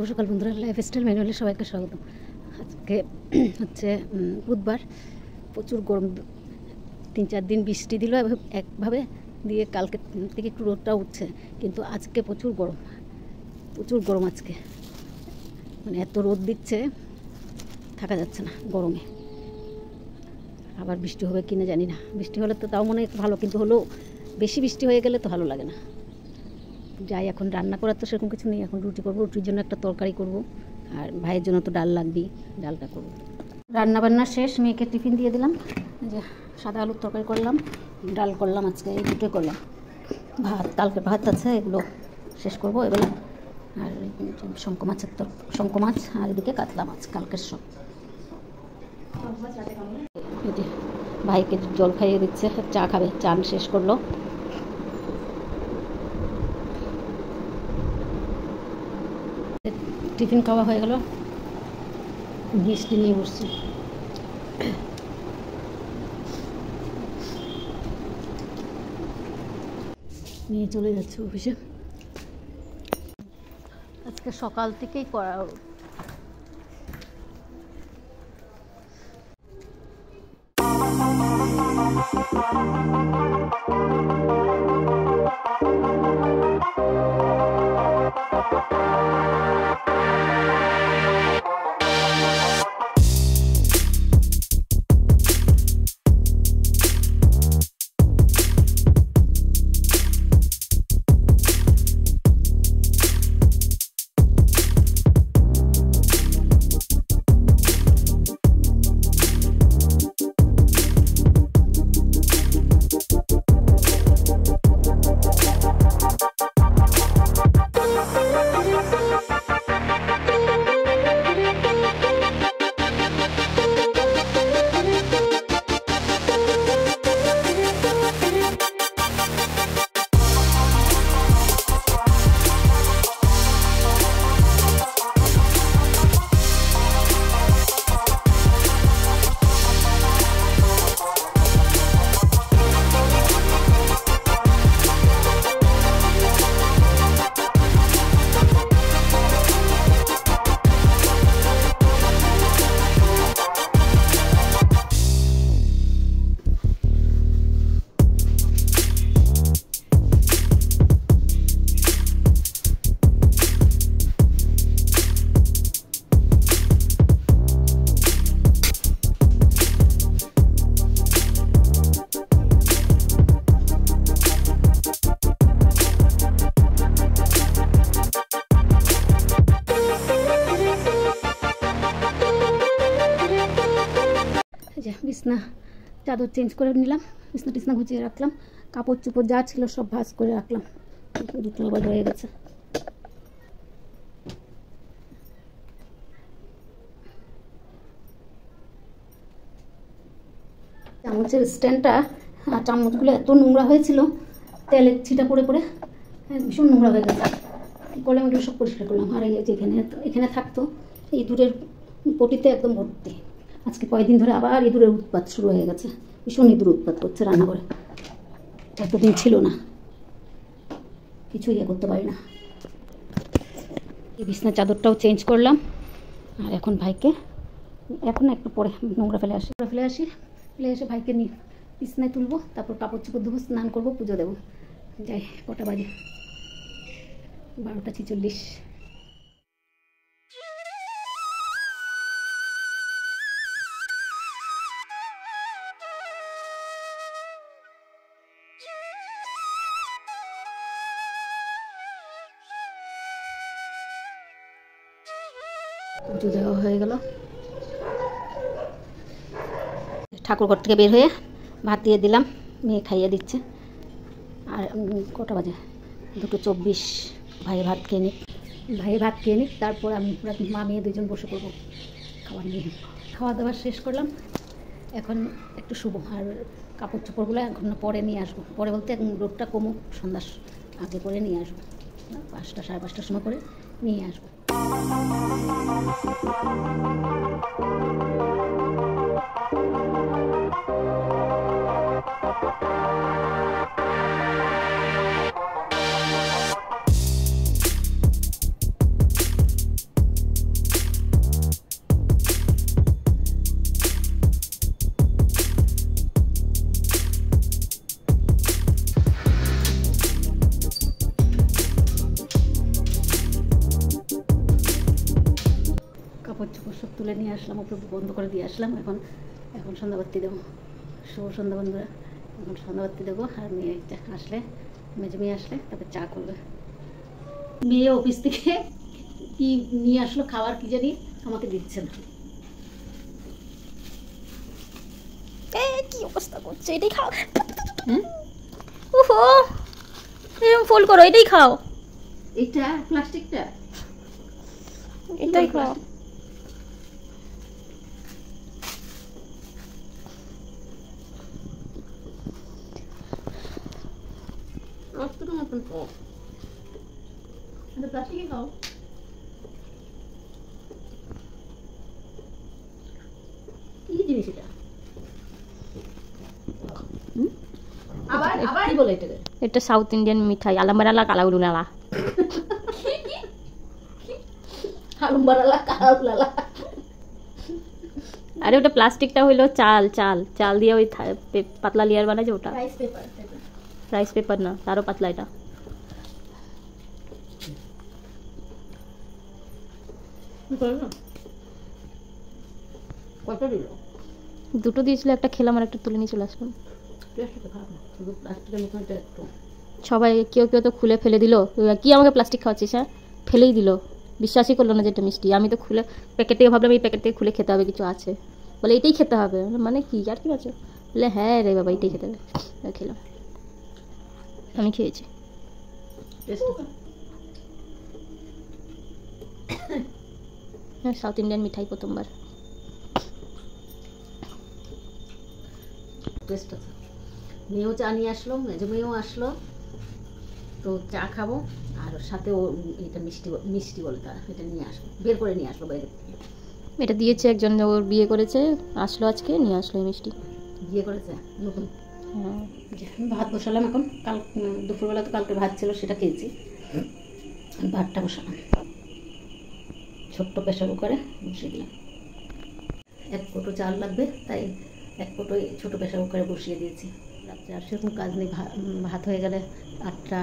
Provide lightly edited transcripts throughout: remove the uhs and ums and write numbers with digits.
শুভ সকাল বন্ধুরা, লাইফস্টাইল ম্যানুয়ালে সবাইকে স্বাগত। আজকে হচ্ছে বুধবার। প্রচুর গরম, 3-4 দিন বৃষ্টি দিল একভাবে দিয়ে, কালকে থেকে একটু রোদটা উঠছে, কিন্তু আজকে প্রচুর গরম আজকে। মানে এত রোদ দিচ্ছে, থাকা যাচ্ছে না গরমে। আবার বৃষ্টি হবে কিনা জানি না। বৃষ্টি হলে তো তাও মনে হয় ভালো, কিন্তু হলেও বেশি বৃষ্টি হয়ে গেলে তো ভালো লাগে না। যাই, এখন রান্না করার তো সেরকম কিছু নেই। এখন রুটি করবো, রুটির জন্য একটা তরকারি করব, আর ভাইয়ের জন্য তো ডাল লাগবেই, ডালটা করব। রান্না বান্না শেষ, মেয়েকে টিফিন দিয়ে দিলাম। যে সাদা আলুর তরকারি করলাম, ডাল করলাম, আজকে এই দুটোই করলাম। কালকে ভাত আছে, এগুলো শেষ করবো এবেলা। আর শঙ্খ মাছ আর এদিকে কাতলা মাছ, কালকের সব। ভাইকে জল খাইয়ে দিচ্ছে, চা খাবে, চান শেষ করলো। টিফিন খাওয়া হয়ে গেল, মিষ্টি নিয়ে বসছি। নিয়ে চলে যাচ্ছে অফিসে। আজকে সকাল থেকেই করা। বিছনা চাদর চেঞ্জ করে নিলাম, বিছনা গুছিয়ে রাখলাম, কাপড় চোপড় যা ছিল সব ভাঁজ করে রাখলাম। দুটো আবার হয়ে গেছে। চামচের স্ট্যান্ডটা, চামচগুলো এত নোংরা হয়েছিল, তেলের ছিটা পড়ে পড়ে ভীষণ নোংরা হয়ে গেছে। কী করলাম, এগুলো সব পরিষ্কার করলাম। আর এই যে এখানে থাকতো ইঁদুরের পটিতে একদম ভর্তি। আজকে কয়েকদিন ধরে আবার ইঁদুরের উৎপাত শুরু হয়ে গেছে, ভীষণ ইঁদুর উৎপাত করছে রান্নাঘরে। এতদিন ছিল না, কিছু ইয়ে করতে পারি না। এই বিছনার চাদরটাও চেঞ্জ করলাম। আর এখন ভাইকে, এখন একটু পরে নোংরা ফেলে এসে ভাইকে নিয়ে বিছনায় তুলবো, তারপর কাপড় চোপড় ধুবো, স্নান করবো, পুজো দেবো। যাই, কটা বাজে? 12টা 46। পুজো দেওয়া হয়ে গেল। ঠাকুরঘর থেকে বের হয়ে ভাত দিয়ে দিলাম, মেয়ে খাইয়ে দিচ্ছে। আর কটা বাজে? 2:24। ভাইয়ে ভাত খেয়ে নিক, তারপর আমি মা মেয়ে দুজন বসে পড়বো খাওয়া দাওয়া শেষ করলাম। এখন একটু শুবো, আর কাপড় চোপড়গুলো এখন পরে নিয়ে আসবো। পরে বলতে এখন রোদটা কমুক, সন্ধ্যার আগে করে নিয়ে আসবো। 5টা 5:30টার সময় করে নিয়ে আসবো। তুলে নিয়ে আসলাম, ওপরে বন্ধ করে দিয়ে আসলাম। এখন সন্ধ্যাবাতি দেবো। শুভ সন্ধ্যা বন্ধুরা। এখন সন্ধ্যাবাতি দেবো, আর মেয়ে আসলে, মেজে মেয়ে আসলে তারপরে চা করবে। মেয়ে অফিস থেকে কি নিয়ে আসলো খাবার, কি জানি আমাকে দিচ্ছে না। কি অবস্থা করছে, এটাই খাও। ওহো, এরকম ফোল্ড করো, এটাই খাও। এটা প্লাস্টিকটা, এটাই খাও। প্লাস্টিকে খাও। কি জিনিস এটা? আবার কি বলে এটাকে? এটা সাউথ ইন্ডিয়ান মিঠাই, আলামারালা কালাউলুলালা। আলুমবারালা কালাউলালা। আরে ওটা প্লাস্টিকটা হইলো চাল চাল চাল দিয়ে ওই পাতলা লেয়ার বানায় যে ওটা। রাইস পেপার না, তারও পাতলা এটা। কয়টা দিল? দুটো দিয়েছিল, একটা খেলাম আর একটা তুলে নিয়ে চলে আসলাম। সবাই কেউ কেউ তো খুলে ফেলে দিল, কি আমাকে প্লাস্টিক খাওয়াচ্ছিস, হ্যাঁ ফেলেই দিল। বিশ্বাসই করলো না যে এটা মিষ্টি। আমি তো খুলে প্যাকেট থেকে ভাবলাম এই প্যাকেট থেকে খুলে খেতে হবে, কিছু আছে বলে এটাই খেতে হবে। মানে কি আর কি আছে বলে, হ্যাঁ রে বাবা এটাই খেতে হবে। খেলাম, আমি খেয়েছি। হ্যাঁ, সাউথ ইন্ডিয়ান মিঠাই প্রথমবার। মেয়েও চা নিয়ে আসলো, মেজো মেয়েও আসলো, তো চা খাবো, আর সাথে ও এটা মিষ্টি মিষ্টি বলে তারা, এটা নিয়ে আসলো, বের করে নিয়ে আসলো বাইরে থেকে। এটা দিয়েছে একজন, ওর বিয়ে করেছে, আসলো আজকে নিয়ে আসলো এই মিষ্টি। বিয়ে করেছে নতুন। হ্যাঁ, ভাত বসালাম এখন। দুপুরবেলা তো কালকে ভাত ছিল, সেটা খেয়েছি। ভাতটা বসালাম, ছোট্ট প্রেসার কুকারে বসিয়ে দিলাম। 1 কোটো চাল লাগবে, তাই 1 কোটো ছোটো প্রেসার কুকারে বসিয়ে দিয়েছি। রাত্রে আর সেরকম কাজ নেই, ভাত হয়ে গেলে 8টা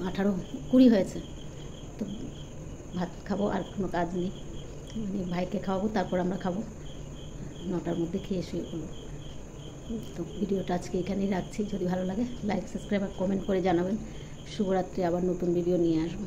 18 20 হয়েছে, তো ভাত খাবো, আর কোনো কাজ নেই। মানে ভাইকে খাওয়াবো, তারপর আমরা খাবো। 9টার মধ্যে খেয়ে শুয়ে পড়বো। তো ভিডিওটা আজকে এখানেই রাখছি। যদি ভালো লাগে লাইক, সাবস্ক্রাইব আর কমেন্ট করে জানাবেন। শুভরাত্রি, আবার নতুন ভিডিও নিয়ে আসবো।